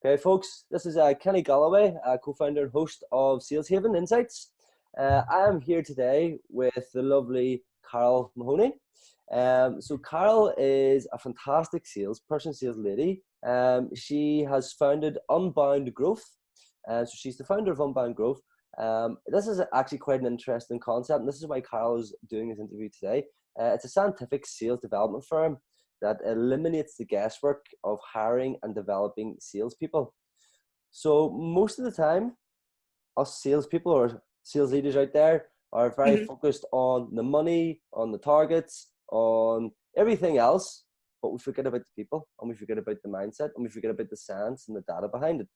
Okay, folks, this is Kenny Galloway, co-founder and host of Sales Haven Insights. I am here today with the lovely Carole Mahoney. So Carole is a fantastic salesperson, sales lady. She has founded Unbound Growth. So she's the founder of Unbound Growth. This is actually quite an interesting concept, and this is why Carole is doing this interview today. It's a scientific sales development firm that eliminates the guesswork of hiring and developing salespeople. So most of the time, us salespeople or sales leaders out there are very focused on the money, on the targets, on everything else, but we forget about the people, and we forget about the mindset, and we forget about the science and the data behind it.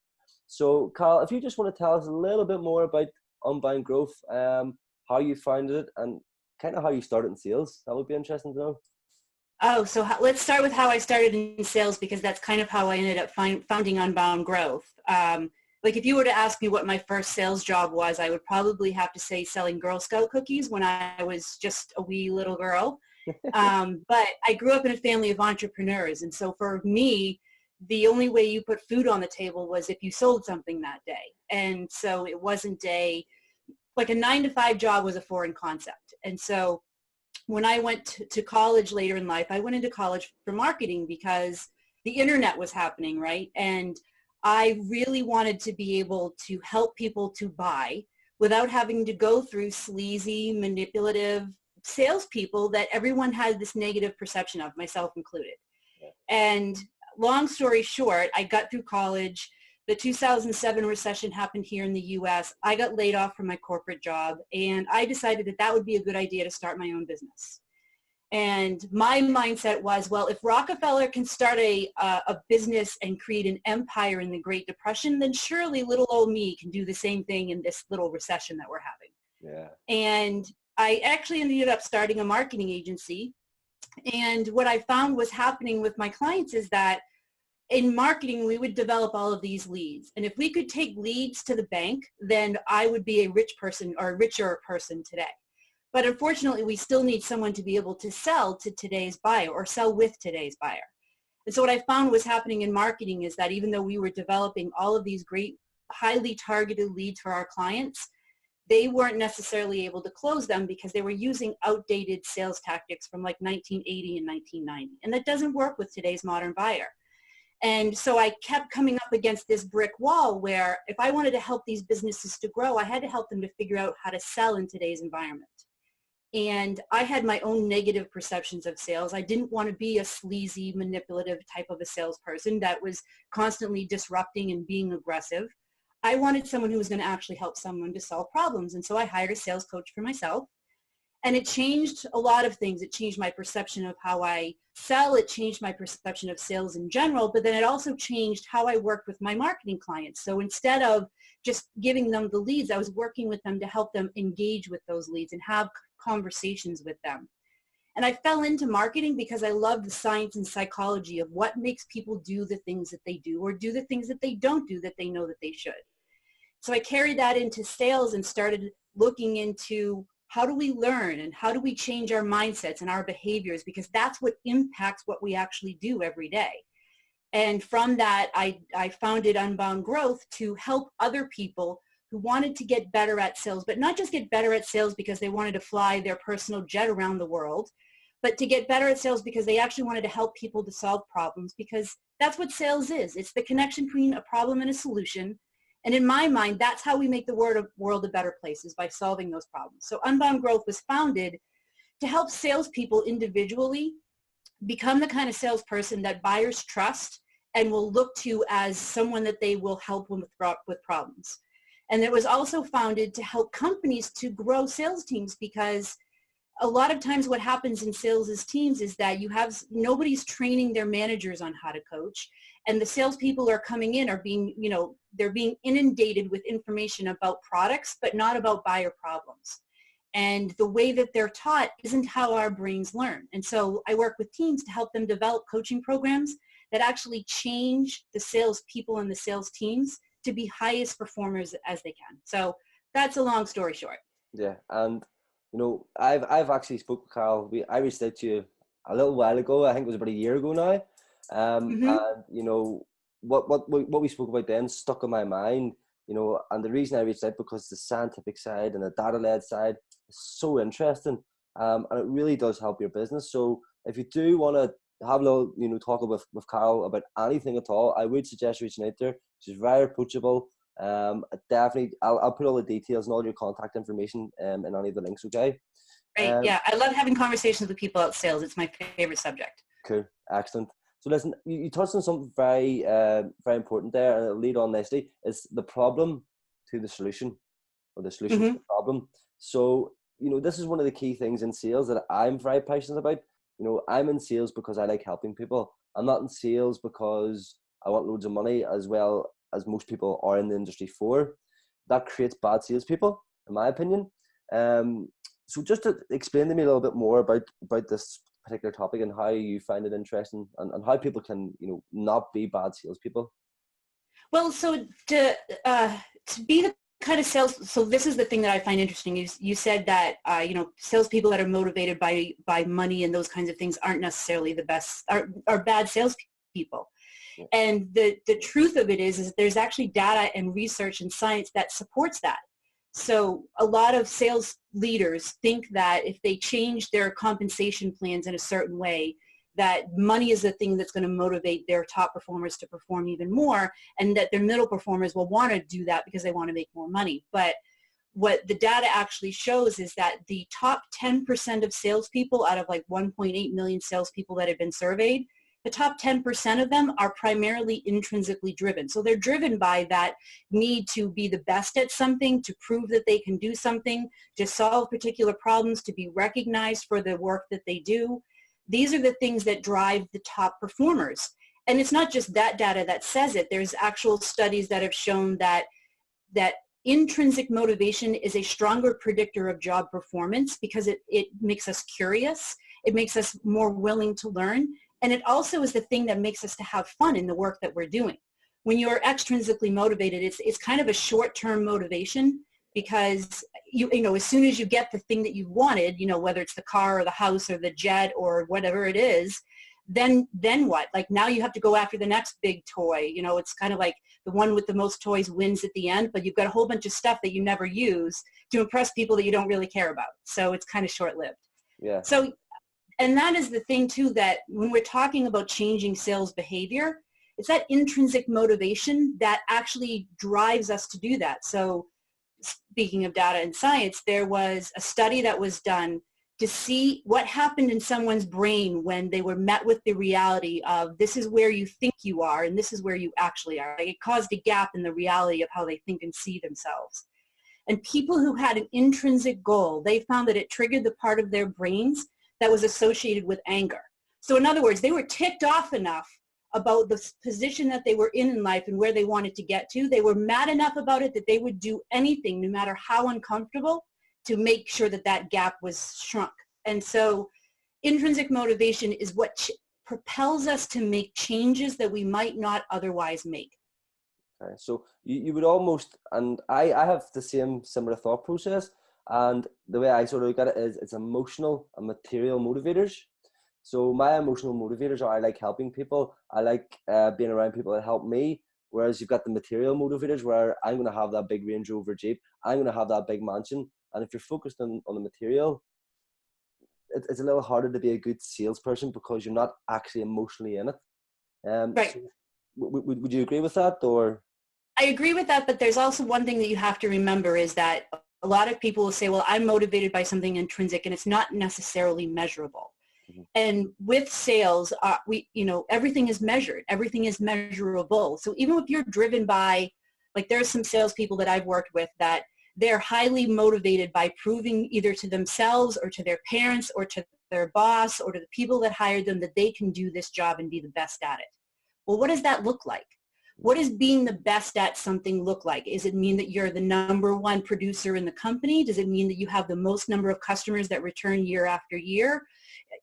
So Carole, if you just want to tell us a little bit more about Unbound Growth, how you founded it, and kind of how you started in sales, that would be interesting to know. Oh, so let's start with how I started in sales, because that's kind of how I ended up founding Unbound Growth. Like if you were to ask me what my first sales job was, I would probably have to say selling Girl Scout cookies when I was just a wee little girl. But I grew up in a family of entrepreneurs. And so for me, the only way you put food on the table was if you sold something that day. And so it wasn't like a 9-to-5 job was a foreign concept. And so when I went to college later in life, I went into college for marketing because the internet was happening, right? And I really wanted to be able to help people to buy without having to go through sleazy, manipulative salespeople that everyone had this negative perception of, myself included. Yeah. And long story short, I got through college. The 2007 recession happened here in the US. I got laid off from my corporate job, and I decided that that would be a good idea to start my own business. And my mindset was, well, if Rockefeller can start a business and create an empire in the Great Depression, then surely little old me can do the same thing in this little recession that we're having. Yeah. And I actually ended up starting a marketing agency. And what I found was happening with my clients is that in marketing, we would develop all of these leads. And if we could take leads to the bank, then I would be a rich person or a richer person today. But unfortunately, we still need someone to be able to sell to today's buyer or sell with today's buyer. And so what I found was happening in marketing is that even though we were developing all of these great, highly targeted leads for our clients, they weren't necessarily able to close them because they were using outdated sales tactics from like 1980 and 1990. And that doesn't work with today's modern buyer. And so I kept coming up against this brick wall where if I wanted to help these businesses to grow, I had to help them to figure out how to sell in today's environment. And I had my own negative perceptions of sales. I didn't want to be a sleazy, manipulative type of a salesperson that was constantly disrupting and being aggressive. I wanted someone who was going to actually help someone to solve problems. And so I hired a sales coach for myself. And it changed a lot of things. It changed my perception of how I sell. It changed my perception of sales in general, but then it also changed how I worked with my marketing clients. So instead of just giving them the leads, I was working with them to help them engage with those leads and have conversations with them. And I fell into marketing because I love the science and psychology of what makes people do the things that they do or do the things that they don't do that they know that they should. So I carried that into sales and started looking into how do we learn and how do we change our mindsets and our behaviors, because that's what impacts what we actually do every day. And from that, I founded Unbound Growth to help other people who wanted to get better at sales, but not just get better at sales because they wanted to fly their personal jet around the world, but to get better at sales because they actually wanted to help people to solve problems, because that's what sales is. It's the connection between a problem and a solution. And in my mind, that's how we make the world a better place, is by solving those problems. So Unbound Growth was founded to help salespeople individually become the kind of salesperson that buyers trust and will look to as someone that they will help with problems. And it was also founded to help companies to grow sales teams, because a lot of times what happens in sales as teams is that nobody's training their managers on how to coach. And the salespeople are coming in they're being inundated with information about products, but not about buyer problems. And the way that they're taught isn't how our brains learn. And so I work with teams to help them develop coaching programs that actually change the salespeople and the sales teams to be highest performers as they can. So that's a long story short. Yeah, and I've actually spoke with Carole. I reached out to you a little while ago. I think it was about a year ago now. And what we spoke about then stuck in my mind, you know, and the reason I reached out because the scientific side and the data-led side is so interesting, and it really does help your business. So if you do want to have a little, you know, talk with Carole about anything at all, I would suggest reaching out to her. She's very approachable. Definitely, I'll put all the details and all your contact information in any of the links. Okay. Right. Yeah, I love having conversations with people about sales. It's my favorite subject. Cool. Excellent. So listen, you touched on something very, very important there, and it'll lead on nicely. Is the problem to the solution, or the solution to the problem. So, you know, this is one of the key things in sales that I'm very passionate about. You know, I'm in sales because I like helping people. I'm not in sales because I want loads of money, as well as most people are in the industry for. That creates bad salespeople, in my opinion. So just to explain to me a little bit more about this particular topic and how you find it interesting, and how people can, you know, not be bad salespeople. Well, so to be the kind of sales, so this is the thing that I find interesting. You said that, you know, salespeople that are motivated by money and those kinds of things aren't necessarily the best, are bad salespeople. Yeah. And the truth of it is there's actually data and research and science that supports that. So a lot of sales leaders think that if they change their compensation plans in a certain way, that money is the thing that's going to motivate their top performers to perform even more, and that their middle performers will want to do that because they want to make more money. But what the data actually shows is that the top 10% of salespeople out of like 1.8 million salespeople that have been surveyed, the top 10% of them are primarily intrinsically driven. So they're driven by that need to be the best at something, to prove that they can do something, to solve particular problems, to be recognized for the work that they do. These are the things that drive the top performers. And it's not just that data that says it. There's actual studies that have shown that intrinsic motivation is a stronger predictor of job performance because it makes us curious. It makes us more willing to learn. And it also is the thing that makes us to have fun in the work that we're doing. When you're extrinsically motivated, it's kind of a short-term motivation, because you know, as soon as you get the thing that you wanted, you know, whether it's the car or the house or the jet or whatever it is, then what? Like now you have to go after the next big toy. You know, it's kind of like the one with the most toys wins at the end, but you've got a whole bunch of stuff that you never use to impress people that you don't really care about. So it's kind of short-lived. Yeah. So, and that is the thing too, that when we're talking about changing sales behavior, it's that intrinsic motivation that actually drives us to do that. So speaking of data and science, there was a study that was done to see what happened in someone's brain when they were met with the reality of this is where you think you are and this is where you actually are. Like it caused a gap in the reality of how they think and see themselves. And people who had an intrinsic goal, they found that it triggered the part of their brains that was associated with anger. So in other words, they were ticked off enough about the position that they were in life and where they wanted to get to. They were mad enough about it that they would do anything, no matter how uncomfortable, to make sure that that gap was shrunk. And so intrinsic motivation is what propels us to make changes that we might not otherwise make. Okay. So you would almost, and I have the same similar thought process. And the way I sort of look at it is it's emotional and material motivators. So my emotional motivators are I like helping people. I like being around people that help me. Whereas you've got the material motivators where I'm going to have that big Range Rover Jeep. I'm going to have that big mansion. And if you're focused on the material, it's a little harder to be a good salesperson because you're not actually emotionally in it. Right. So would you agree with that, or? I agree with that, but there's also one thing that you have to remember is that a lot of people will say, well, I'm motivated by something intrinsic, and it's not necessarily measurable. Mm-hmm. And with sales, everything is measured. Everything is measurable. So even if you're driven by, like there's some salespeople that I've worked with that they're highly motivated by proving either to themselves or to their parents or to their boss or to the people that hired them that they can do this job and be the best at it. Well, what does that look like? What does being the best at something look like? Does it mean that you're the number one producer in the company? Does it mean that you have the most number of customers that return year after year?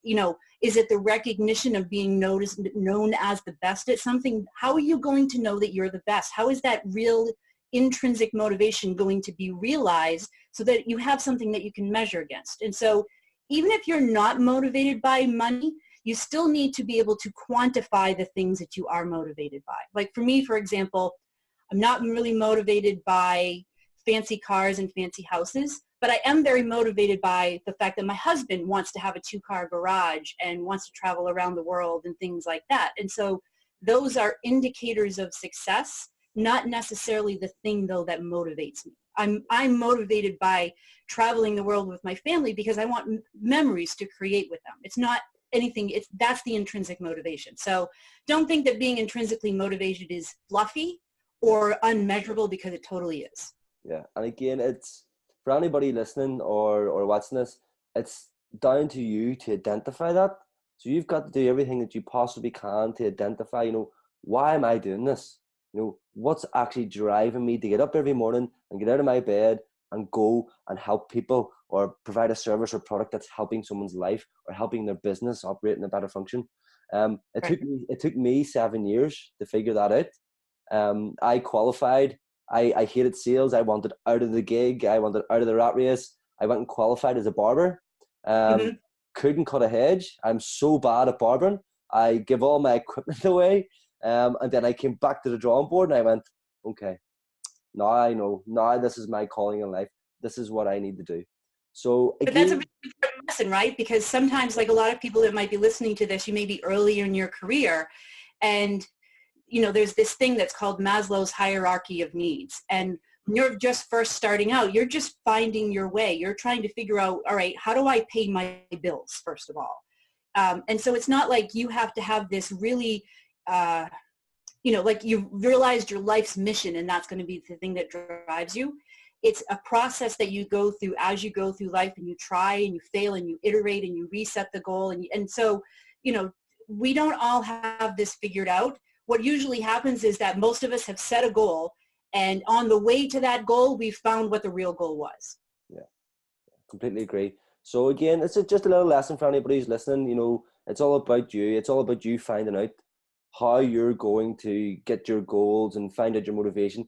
You know, is it the recognition of being known as the best at something? How are you going to know that you're the best? How is that real intrinsic motivation going to be realized so that you have something that you can measure against? And so even if you're not motivated by money, you still need to be able to quantify the things that you are motivated by. Like for me, for example, I'm not really motivated by fancy cars and fancy houses, but I am very motivated by the fact that my husband wants to have a 2-car garage and wants to travel around the world and things like that. And so those are indicators of success, not necessarily the thing though that motivates me. I'm motivated by traveling the world with my family because I want memories to create with them. It's not anything, that's the intrinsic motivation. So don't think that being intrinsically motivated is fluffy or unmeasurable, because it totally is. Yeah, and again, it's for anybody listening or watching this, it's down to you to identify that. So you've got to do everything that you possibly can to identify, why am I doing this? What's actually driving me to get up every morning and get out of my bed and go and help people or provide a service or product that's helping someone's life or helping their business operate in a better function. It took me 7 years to figure that out. I qualified. I hated sales. I wanted out of the gig. I wanted out of the rat race. I went and qualified as a barber. Couldn't cut a hedge. I'm so bad at barbering. I give all my equipment away. And then I came back to the drawing board and I went, okay, now I know. Now this is my calling in life. This is what I need to do. So again, but that's a really important lesson, right? Because sometimes, like a lot of people that might be listening to this, you may be earlier in your career, and there's this thing that's called Maslow's hierarchy of needs. And when you're just first starting out, you're just finding your way. You're trying to figure out, all right, how do I pay my bills, first of all? And so it's not like you have to have this really, like you realized your life's mission and that's going to be the thing that drives you. It's a process that you go through as you go through life, and you try and you fail and you iterate and you reset the goal. And so, we don't all have this figured out. What usually happens is that most of us have set a goal, and on the way to that goal, we've found what the real goal was. Yeah, completely agree. So again, it's just a little lesson for anybody who's listening. It's all about you. It's all about you finding out how you're going to get your goals and find out your motivation.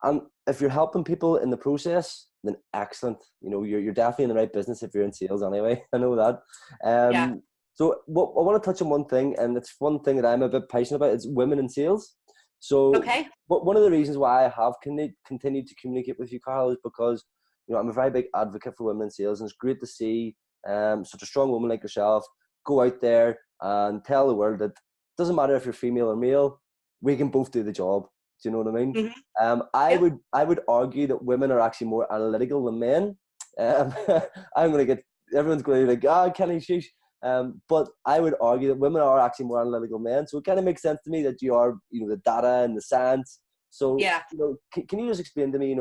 And if you're helping people in the process, then excellent. You're definitely in the right business if you're in sales anyway. I know that. Yeah. So I want to touch on one thing, and it's one thing that I'm a bit passionate about. It's women in sales. So okay. One of the reasons why I have continued to communicate with you, Carole, is because I'm a very big advocate for women in sales, and it's great to see such a strong woman like yourself go out there and tell the world that it doesn't matter if you're female or male, we can both do the job. Do you know what I mean? Mm-hmm. I would argue that women are actually more analytical than men. Everyone's going to be like, Kenny, sheesh. But I would argue that women are actually more analytical men. So it kind of makes sense to me that you are, the data and the science. So, yeah. Can you just explain to me,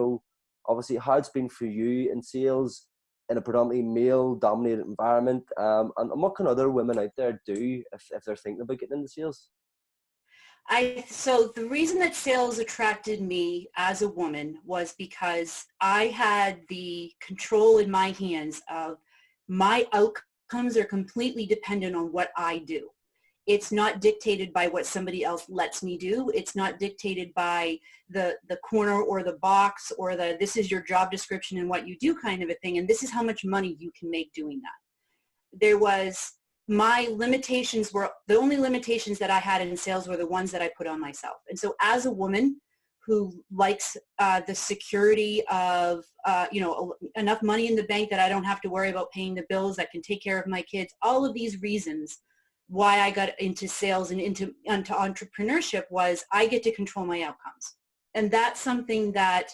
obviously how it's been for you in sales in a predominantly male-dominated environment, and what can other women out there do if they're thinking about getting into sales? So the reason that sales attracted me as a woman was because I had the control in my hands of my outcomes are completely dependent on what I do. It's not dictated by what somebody else lets me do. It's not dictated by the corner or the box or this is your job description and what you do kind of a thing. And this is how much money you can make doing that. My limitations were, the only limitations that I had in sales were the ones that I put on myself. And so as a woman who likes the security of, enough money in the bank that I don't have to worry about paying the bills, that can take care of my kids, all of these reasons why I got into sales and into entrepreneurship was I get to control my outcomes. And that's something that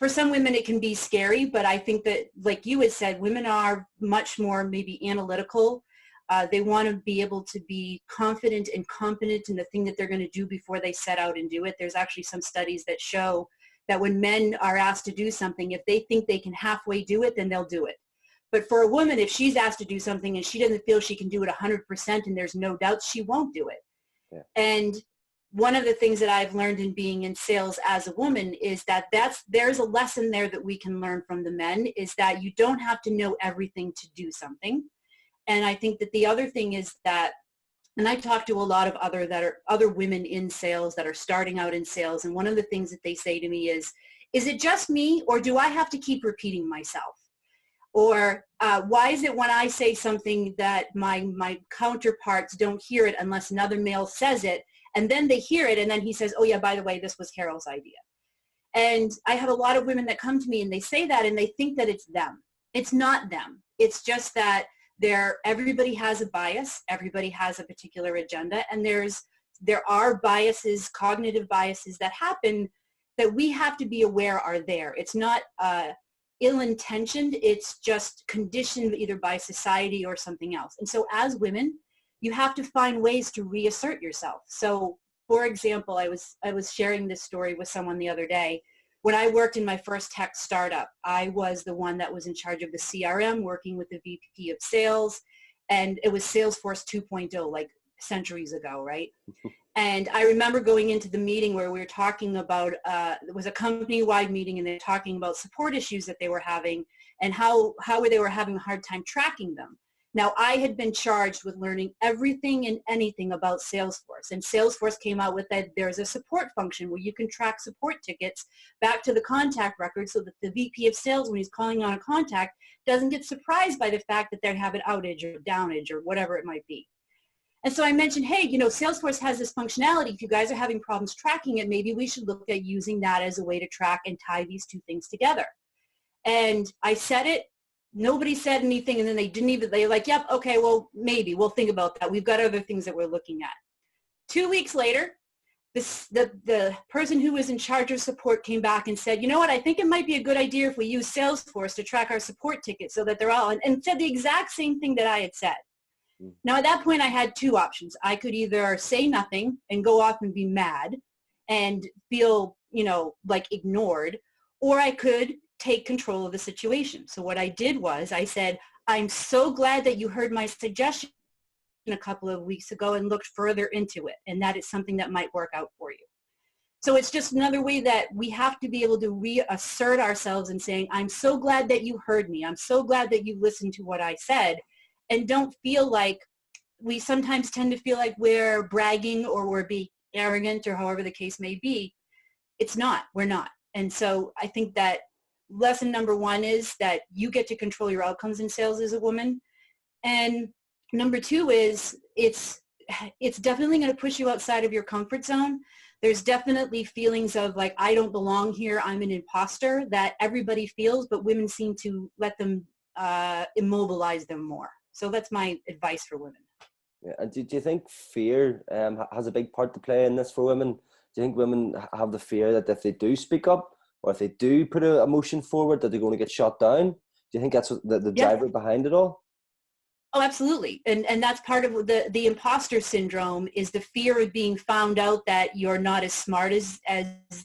for some women it can be scary, but I think that, like you had said, women are much more maybe analytical. They want to be able to be confident and competent in the thing that they're going to do before they set out and do it. There's actually some studies that show that when men are asked to do something, if they think they can halfway do it, then they'll do it. But for a woman, if she's asked to do something and she doesn't feel she can do it 100% and there's no doubt, she won't do it. Yeah. And one of the things that I've learned in being in sales as a woman is that there's a lesson there that we can learn from the men, is that you don't have to know everything to do something. And I think that the other thing is that, and I talk to a lot of other women in sales that are starting out in sales, and one of the things that they say to me is it just me, or do I have to keep repeating myself? Or why is it when I say something that my counterparts don't hear it unless another male says it, and then they hear it, and then he says, oh yeah, by the way, this was Carole's idea. And I have a lot of women that come to me and they say that and they think that it's them. It's not them. It's just that everybody has a bias, everybody has a particular agenda, and there are biases, cognitive biases that happen that we have to be aware are there. It's not ill-intentioned, it's just conditioned either by society or something else. And so as women, you have to find ways to reassert yourself. So for example, I was sharing this story with someone the other day. When I worked in my first tech startup, I was the one that was in charge of the CRM, working with the VP of sales, and it was Salesforce 2.0, like centuries ago, right? And I remember going into the meeting where we were talking about, it was a company-wide meeting, and they were talking about support issues that they were having and how they were having a hard time tracking them. Now, I had been charged with learning everything and anything about Salesforce, and Salesforce came out with that there's a support function where you can track support tickets back to the contact record so that the VP of sales, when he's calling on a contact, doesn't get surprised by the fact that they have an outage or downage or whatever it might be. And so I mentioned, hey, Salesforce has this functionality. If you guys are having problems tracking it, maybe we should look at using that as a way to track and tie these two things together. And I said it. Nobody said anything, and then they're like, yep, okay, well, maybe we'll think about that. We've got other things that we're looking at. 2 weeks later, the person who was in charge of support came back and said, you know what, I think it might be a good idea if we use Salesforce to track our support tickets so that they're all, and said the exact same thing that I had said. Now, at that point, I had two options. I could either say nothing and go off and be mad and feel, like ignored, or I could take control of the situation. So what I did was I said, I'm so glad that you heard my suggestion a couple of weeks ago and looked further into it, and that is something that might work out for you. So it's just another way that we have to be able to reassert ourselves and saying, I'm so glad that you heard me. I'm so glad that you listened to what I said. And don't feel like, we sometimes tend to feel like we're bragging or we're being arrogant or however the case may be. It's not. We're not. And so I think that lesson number one is that you get to control your outcomes in sales as a woman. And number two is it's definitely going to push you outside of your comfort zone. There's definitely feelings of like, I don't belong here, I'm an imposter, that everybody feels, but women seem to let them immobilize them more. So that's my advice for women. Yeah. And do you think fear has a big part to play in this for women? Do you think women have the fear that if they do speak up, or if they do put an emotion forward, that they're going to get shot down? Do you think that's the driver behind it all? Oh, absolutely. And that's part of the imposter syndrome, is the fear of being found out that you're not as smart as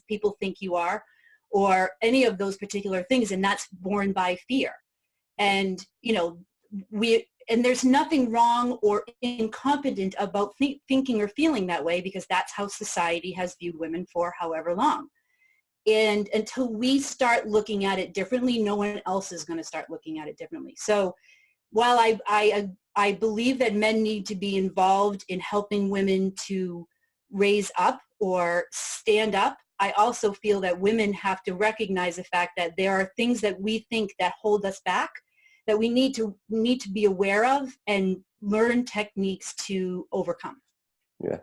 people think you are, or any of those particular things. And that's born by fear. And, and there's nothing wrong or incompetent about thinking or feeling that way, because that's how society has viewed women for however long. And until we start looking at it differently, no one else is going to start looking at it differently. So while I believe that men need to be involved in helping women to raise up or stand up, I also feel that women have to recognize the fact that there are things that we think that hold us back, that we need to be aware of and learn techniques to overcome. Yeah.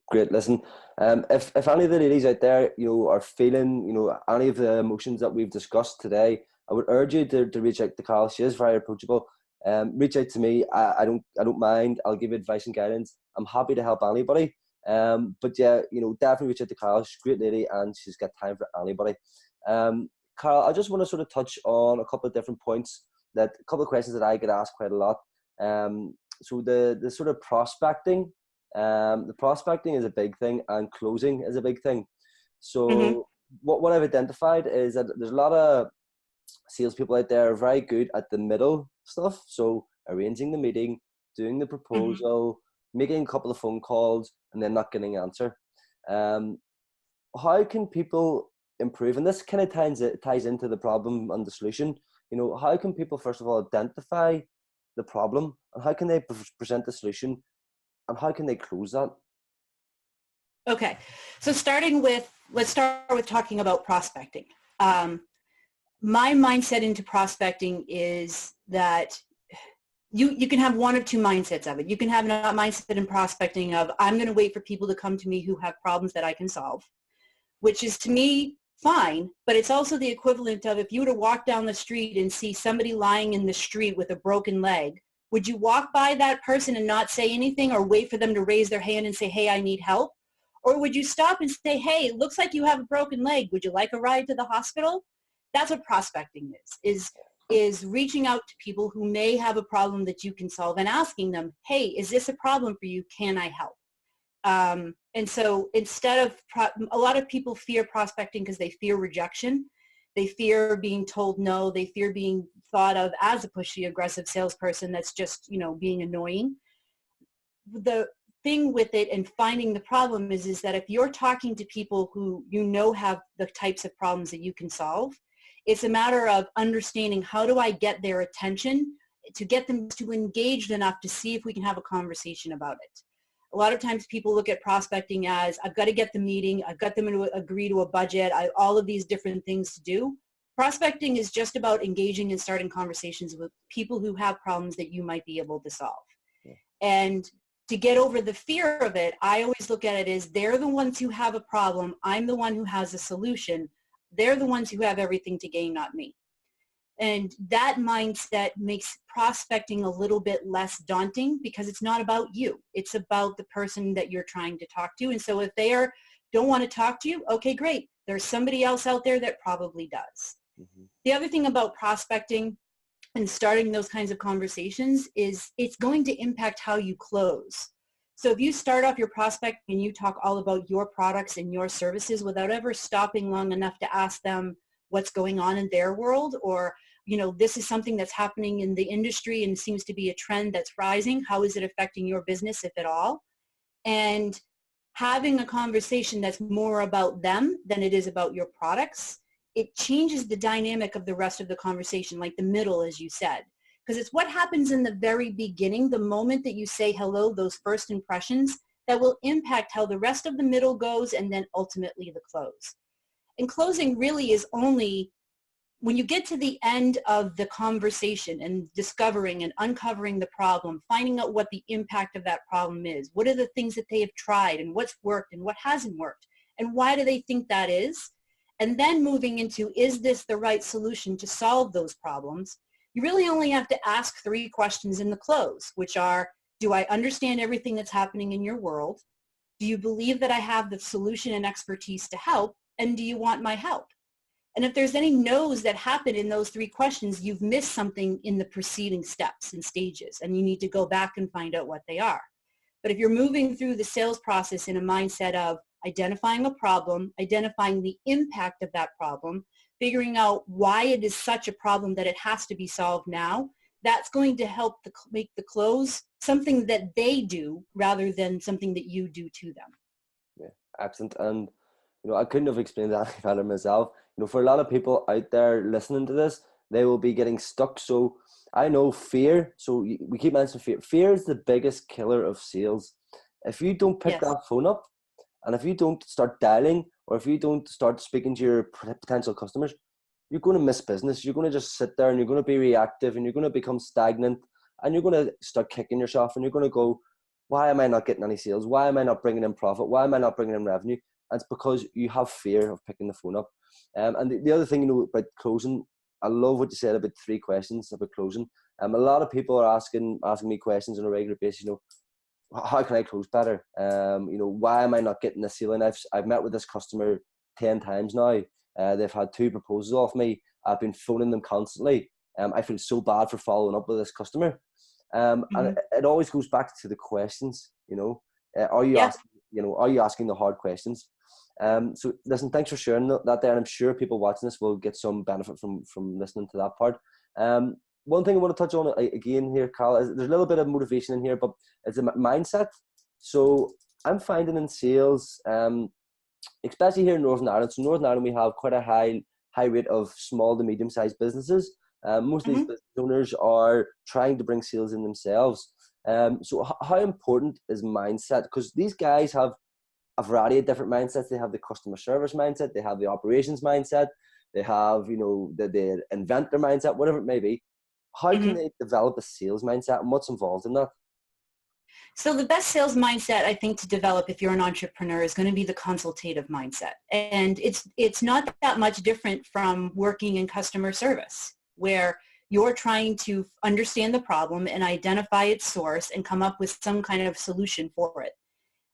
Great. Listen, if any of the ladies out there, are feeling, any of the emotions that we've discussed today, I would urge you to reach out to Carole. She is very approachable. Reach out to me. I don't mind. I'll give you advice and guidance. I'm happy to help anybody. But yeah, definitely reach out to Carole. She's a great lady and she's got time for anybody. Carole, I just want to sort of touch on a couple of different points, a couple of questions that I get asked quite a lot. So the sort of prospecting. The prospecting is a big thing and closing is a big thing. So what I've identified is that there's a lot of salespeople out there are very good at the middle stuff. So arranging the meeting, doing the proposal, making a couple of phone calls, and then not getting an answer. How can people improve? And this kind of ties into the problem and the solution. How can people, first of all, identify the problem, and how can they present the solution? And how can they close that? Okay, so let's start with talking about prospecting. my mindset into prospecting is that you can have one of two mindsets of it. You can have a mindset in prospecting of, I'm going to wait for people to come to me who have problems that I can solve, which is to me fine, but it's also the equivalent of if you were to walk down the street and see somebody lying in the street with a broken leg, would you walk by that person and not say anything or wait for them to raise their hand and say, hey, I need help? Or would you stop and say, hey, it looks like you have a broken leg. Would you like a ride to the hospital? That's what prospecting is reaching out to people who may have a problem that you can solve and asking them, hey, is this a problem for you? Can I help? And so instead of, a lot of people fear prospecting because they fear rejection. They fear being told no. They fear being thought of as a pushy, aggressive salesperson that's just, being annoying. The thing with it and finding the problem is that if you're talking to people who have the types of problems that you can solve, it's a matter of understanding how do I get their attention to get them to engaged enough to see if we can have a conversation about it. A lot of times people look at prospecting as, I've got to get the meeting, I've got them to agree to a budget, all of these different things to do. Prospecting is just about engaging and starting conversations with people who have problems that you might be able to solve. Yeah. And to get over the fear of it, I always look at it as they're the ones who have a problem, I'm the one who has a solution. They're the ones who have everything to gain, not me. And that mindset makes prospecting a little bit less daunting because it's not about you. It's about the person that you're trying to talk to. And so if they don't want to talk to you, okay, great. There's somebody else out there that probably does. Mm-hmm. The other thing about prospecting and starting those kinds of conversations is it's going to impact how you close. So if you start off your prospect and you talk all about your products and your services without ever stopping long enough to ask them what's going on in their world, or, this is something that's happening in the industry and seems to be a trend that's rising, how is it affecting your business, if at all? And having a conversation that's more about them than it is about your products, it changes the dynamic of the rest of the conversation, like the middle, as you said. Because it's what happens in the very beginning, the moment that you say hello, those first impressions, that will impact how the rest of the middle goes and then ultimately the close. And closing really is only when you get to the end of the conversation and discovering and uncovering the problem, finding out what the impact of that problem is. What are the things that they have tried and what's worked and what hasn't worked? And why do they think that is? And then moving into, is this the right solution to solve those problems? You really only have to ask 3 questions in the close, which are, do I understand everything that's happening in your world? Do you believe that I have the solution and expertise to help? And do you want my help? And if there's any no's that happen in those 3 questions, you've missed something in the preceding steps and stages, and you need to go back and find out what they are. But if you're moving through the sales process in a mindset of identifying a problem, identifying the impact of that problem, figuring out why it is such a problem that it has to be solved now, that's going to help make the close something that they do rather than something that you do to them. Yeah, excellent. And I couldn't have explained that better myself. For a lot of people out there listening to this, they will be getting stuck. So I know fear. So we keep mentioning fear. Fear is the biggest killer of sales. If you don't pick that phone up, and if you don't start dialing, or if you don't start speaking to your potential customers, you're going to miss business. You're going to just sit there and you're going to be reactive and you're going to become stagnant and you're going to start kicking yourself and you're going to go, why am I not getting any sales? Why am I not bringing in profit? Why am I not bringing in revenue? And it's because you have fear of picking the phone up. And the other thing, about closing, I love what you said about 3 questions about closing. A lot of people are asking me questions on a regular basis, how can I close better? Why am I not getting the sale? And I've met with this customer 10 times now. They've had 2 proposals off me. I've been phoning them constantly. I feel so bad for following up with this customer. And it always goes back to the questions, are you asking the hard questions? So listen, thanks for sharing that there. And I'm sure people watching this will get some benefit from listening to that part. One thing I want to touch on again here, Carole, is there's a little bit of motivation in here, but it's a mindset. So I'm finding in sales, especially here in Northern Ireland. So Northern Ireland, we have quite a high rate of small to medium-sized businesses. Most of these business owners are trying to bring sales in themselves. So how important is mindset? Because these guys have a variety of different mindsets. They have the customer service mindset. They have the operations mindset. they have, they invent their mindset, whatever it may be. How can they develop a sales mindset, and what's involved in that? So the best sales mindset, I think, to develop if you're an entrepreneur is going to be the consultative mindset. And it's not that much different from working in customer service, where you're trying to understand the problem and identify its source and come up with some kind of solution for it.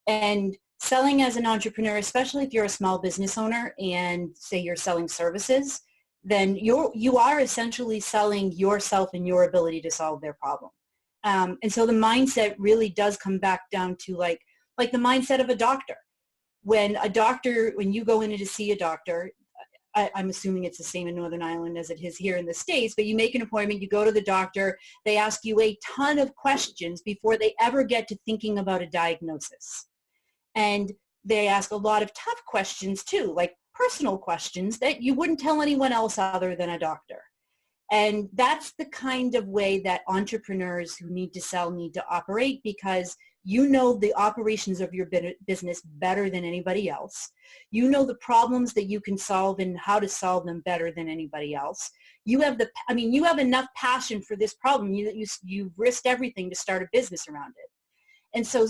And selling as an entrepreneur, especially if you're a small business owner and say you're selling services, then you are essentially selling yourself and your ability to solve their problem. And so the mindset really does come back down to like the mindset of a doctor. When you go in to see a doctor, I'm assuming it's the same in Northern Ireland as it is here in the States, but you make an appointment, you go to the doctor, they ask you a ton of questions before they ever get to thinking about a diagnosis. And they ask a lot of tough questions too, like personal questions that you wouldn't tell anyone else other than a doctor. And that's the kind of way that entrepreneurs who need to sell need to operate, because you know the operations of your business better than anybody else. You know the problems that you can solve and how to solve them better than anybody else. You have enough passion for this problem. You've risked everything to start a business around it. And so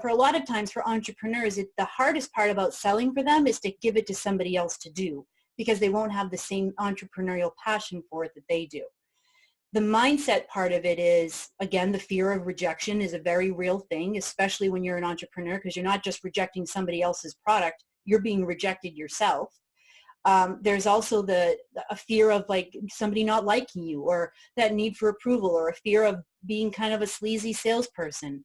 for a lot of times for entrepreneurs, the hardest part about selling for them is to give it to somebody else to do, because they won't have the same entrepreneurial passion for it that they do. The mindset part of it is, again, the fear of rejection is a very real thing, especially when you're an entrepreneur, because you're not just rejecting somebody else's product, you're being rejected yourself. There's also a fear of like somebody not liking you, or that need for approval, or a fear of being kind of a sleazy salesperson.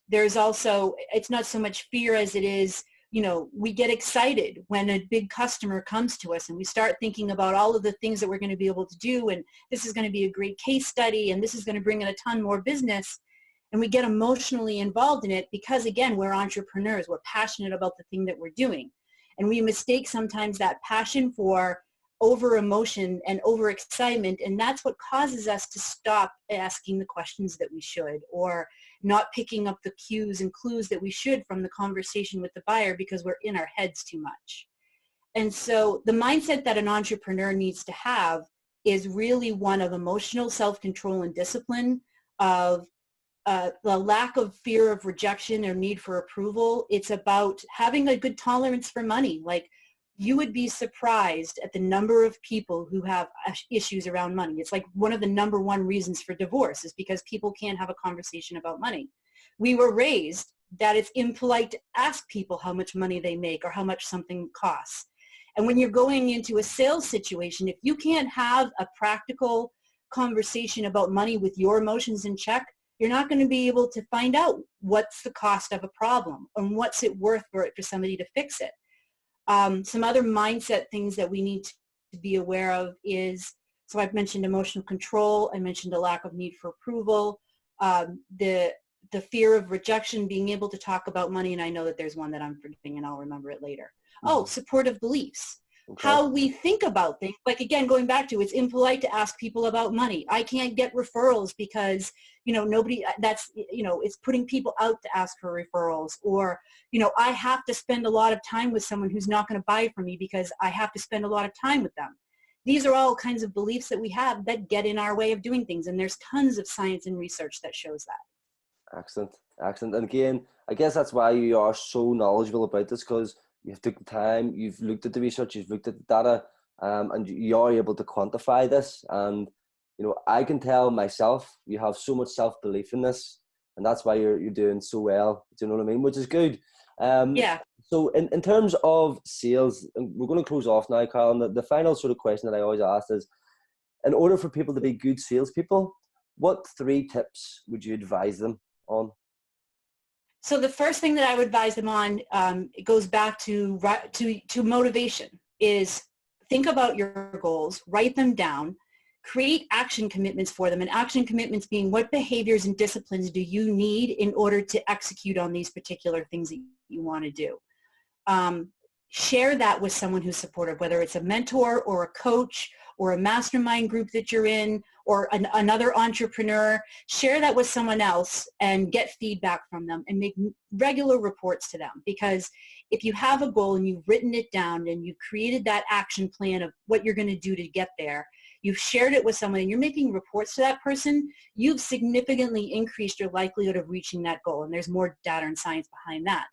There's also, it's not so much fear as it is, we get excited when a big customer comes to us and we start thinking about all of the things that we're going to be able to do. And this is going to be a great case study, and this is going to bring in a ton more business. And we get emotionally involved in it because, again, we're entrepreneurs. We're passionate about the thing that we're doing. And we mistake sometimes that passion for over emotion and over excitement. And that's what causes us to stop asking the questions that we should, or not picking up the cues and clues that we should from the conversation with the buyer, because we're in our heads too much. And so the mindset that an entrepreneur needs to have is really one of emotional self-control and discipline, of the lack of fear of rejection or need for approval. It's about having a good tolerance for money. Like, you would be surprised at the number of people who have issues around money. It's like one of the number one reasons for divorce is because people can't have a conversation about money. We were raised that it's impolite to ask people how much money they make or how much something costs. And when you're going into a sales situation, if you can't have a practical conversation about money with your emotions in check, you're not going to be able to find out what's the cost of a problem and what's it worth for somebody to fix it. Some other mindset things that we need to be aware of is, so I've mentioned emotional control, I mentioned a lack of need for approval, the fear of rejection, being able to talk about money, and I know that there's one that I'm forgetting and I'll remember it later. Oh, supportive beliefs. Okay. How we think about things. Like, again, going back to, it's impolite to ask people about money. I can't get referrals because, nobody, it's putting people out to ask for referrals. Or, I have to spend a lot of time with someone who's not going to buy from me because I have to spend a lot of time with them. These are all kinds of beliefs that we have that get in our way of doing things. And there's tons of science and research that shows that. Excellent. And again, I guess that's why you are so knowledgeable about this, because you've took the time, you've looked at the research, you've looked at the data, and you are able to quantify this. And, I can tell myself, you have so much self-belief in this, and that's why you're doing so well. Do you know what I mean? Which is good. Yeah. So in terms of sales, and we're going to close off now, Carole, and the final sort of question that I always ask is, in order for people to be good salespeople, what 3 tips would you advise them on? So the first thing that I would advise them on, it goes back to motivation, is think about your goals, write them down, create action commitments for them. And action commitments being, what behaviors and disciplines do you need in order to execute on these particular things that you want to do? share that with someone who's supportive, whether it's a mentor or a coach or a mastermind group that you're in, or another entrepreneur. Share that with someone else and get feedback from them and make regular reports to them. Because if you have a goal and you've written it down and you've created that action plan of what you're going to do to get there, you've shared it with someone and you're making reports to that person, you've significantly increased your likelihood of reaching that goal. And there's more data and science behind that.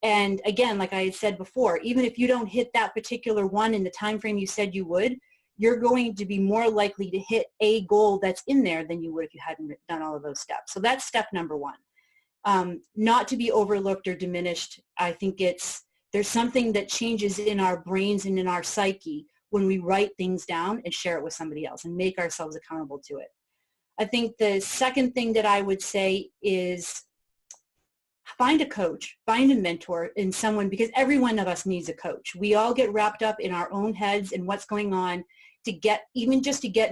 And again, like I had said before, even if you don't hit that particular one in the time frame you said you would, you're going to be more likely to hit a goal that's in there than you would if you hadn't done all of those steps. So that's step number one. Not to be overlooked or diminished. I think there's something that changes in our brains and in our psyche when we write things down and share it with somebody else and make ourselves accountable to it. I think the second thing that I would say is find a coach, find a mentor in someone, because every one of us needs a coach. We all get wrapped up in our own heads and what's going on to get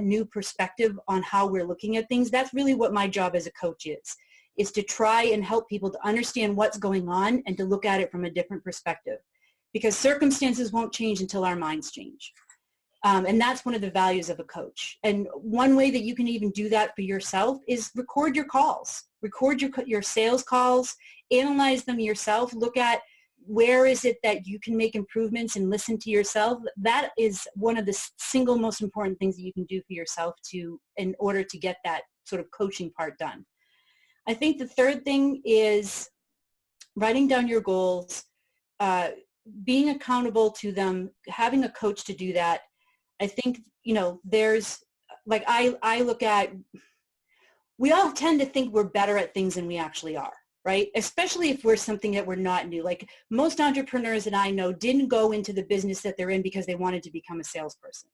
new perspective on how we're looking at things. That's really what my job as a coach is to try and help people to understand what's going on and to look at it from a different perspective, because circumstances won't change until our minds change. And that's one of the values of a coach. And one way that you can even do that for yourself is record your calls, record your sales calls, analyze them yourself, look at where is it that you can make improvements and listen to yourself. That is one of the single most important things that you can do for yourself in order to get that sort of coaching part done. I think the third thing is writing down your goals, being accountable to them, having a coach to do that. I think, there's, like, I look at, we all tend to think we're better at things than we actually are, right? Especially if we're something that we're not new. Like, most entrepreneurs that I know didn't go into the business that they're in because they wanted to become a salesperson.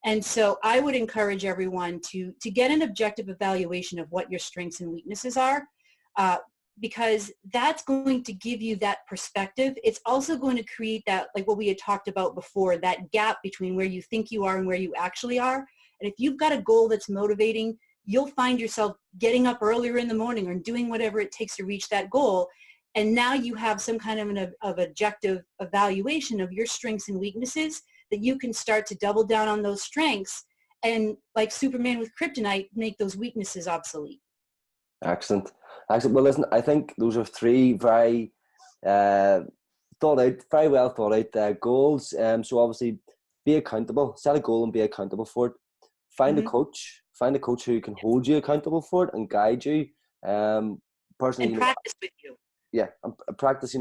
And so I would encourage everyone to get an objective evaluation of what your strengths and weaknesses are, because that's going to give you that perspective. It's also going to create that, like what we had talked about before, that gap between where you think you are and where you actually are. And if you've got a goal that's motivating, you'll find yourself getting up earlier in the morning or doing whatever it takes to reach that goal. And now you have some kind of an objective evaluation of your strengths and weaknesses that you can start to double down on those strengths and, like Superman with kryptonite, make those weaknesses obsolete. Excellent. Well, listen, I think those are three very very well thought out goals. So obviously, be accountable, set a goal and be accountable for it. Find a coach who can hold you accountable for it and guide you. Personally, and practice with you. Yeah, and practice.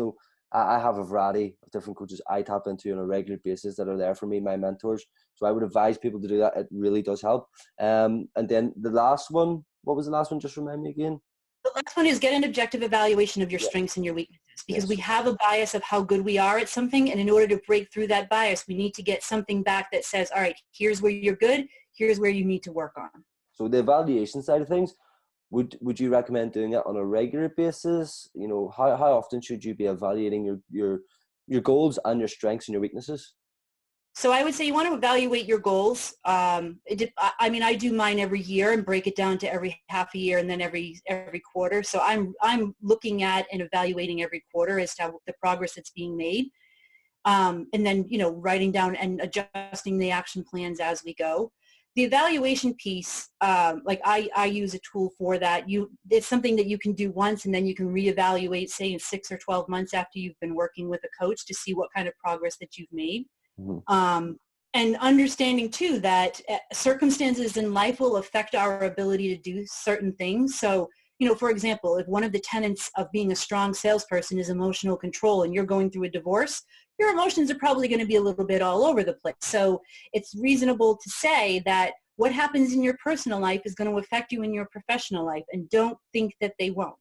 I have a variety of different coaches I tap into on a regular basis that are there for me, my mentors. So I would advise people to do that. It really does help. And then the last one, what was the last one? Just remind me again. The last one is get an objective evaluation of your strengths and your weaknesses, because we have a bias of how good we are at something. And in order to break through that bias, we need to get something back that says, all right, here's where you're good. Here's where you need to work on. So the evaluation side of things, would you recommend doing it on a regular basis? How often should you be evaluating your goals and your strengths and your weaknesses? So I would say you want to evaluate your goals. I do mine every year and break it down to every half a year and then every quarter. So I'm looking at and evaluating every quarter as to the progress that's being made. And then, writing down and adjusting the action plans as we go. The evaluation piece, I use a tool for that. It's something that you can do once and then you can reevaluate, say, in 6 or 12 months after you've been working with a coach to see what kind of progress that you've made. Mm-hmm. And understanding too that circumstances in life will affect our ability to do certain things. So, for example, if one of the tenets of being a strong salesperson is emotional control and you're going through a divorce, your emotions are probably going to be a little bit all over the place. So it's reasonable to say that what happens in your personal life is going to affect you in your professional life, and don't think that they won't.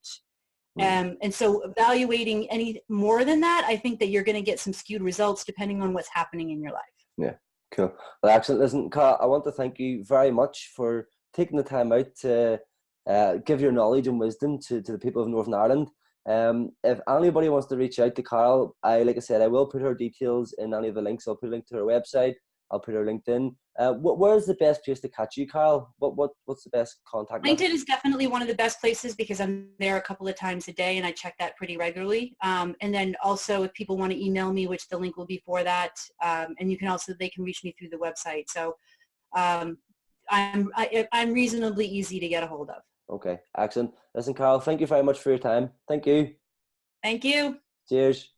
And so evaluating any more than that, I think that you're going to get some skewed results depending on what's happening in your life. Yeah, cool. Well, excellent. Listen, Carole, I want to thank you very much for taking the time out to give your knowledge and wisdom to the people of Northern Ireland. If anybody wants to reach out to Carole, like I said, I will put her details in any of the links. I'll put a link to her website, I'll put her LinkedIn. Where's the best place to catch you, Carole? What's the best contact method? LinkedIn is definitely one of the best places because I'm there a couple of times a day and I check that pretty regularly. And then also if people want to email me, which the link will be for that, and they can reach me through the website. So I'm reasonably easy to get a hold of. Okay, excellent. Listen, Carole, thank you very much for your time. Thank you. Thank you. Cheers.